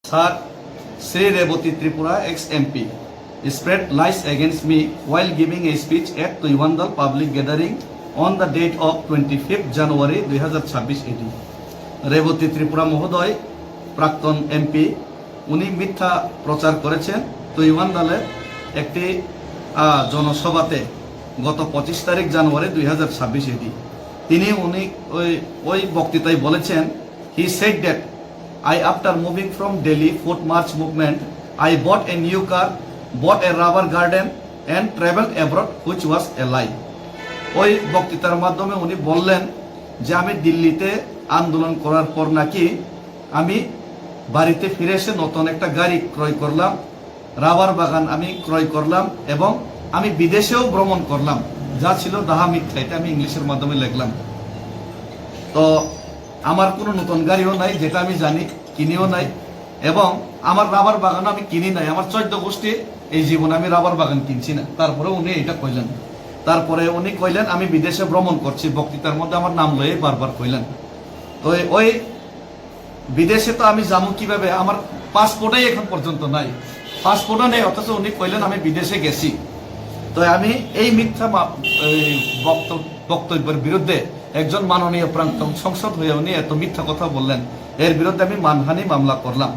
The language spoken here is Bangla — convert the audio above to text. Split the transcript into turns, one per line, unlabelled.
Sir, Sri Revati Tripura ex-MP spread lies against me while giving a speech at Tuivandal public gathering on the date of 25th January 2026 AD. Rebati Tripura মহোদয় প্রাক্তন এমপি উনি মিথ্যা প্রচার করেছেন তুইওয়ান্দালের একটি জনসভাতে গত 25 তারিখ জানুয়ারি 2026 এডি। উনি ওই বক্তৃতায় বলেছেন, he said that after moving from Delhi Fourth March movement, I bought a new car, bought a rubber garden and traveled abroad, which was a lie. ওই বক্তৃতার মাধ্যমে উনি বললেন যে আমি দিল্লিতে আন্দোলন করার পর নাকি আমি বাড়িতে ফিরে এসে নতুন একটা গাড়ি ক্রয় করলাম, রাবার বাগান আমি ক্রয় করলাম এবং আমি বিদেশেও ভ্রমণ করলাম, যা ছিল দাহা মিথ্যা। এটা আমি ইংলিশের মাধ্যমে লিখলাম। তো আমার কোনো নতুন গাড়িও নাই, যেটা আমি জানি, কিনিও নাই, এবং আমার রাবার বাগান আমি কিনি নাই। আমার 14 গোষ্ঠী এই জীবনে আমি রাবার বাগান কিনছি না। তারপরে উনি এটা কইলেন। তারপরে উনি কইলেন আমি বিদেশে ভ্রমণ করছি, বক্তৃতার মধ্যে আমার নাম লয়ে বারবার কইলেন। তো ওই বিদেশে তো আমি যাবো কিভাবে? আমার পাসপোর্টই এখন পর্যন্ত নাই, পাসপোর্টও নেই, অথচ উনি কইলেন আমি বিদেশে গেছি। তো আমি এই মিথ্যা বক্তব্যের বিরুদ্ধে একজন মাননীয় প্রাক্তন সংসদ হয়ে উনি এত মিথ্যা কথা বললেন, এর বিরুদ্ধে আমি মানহানি মামলা করলাম।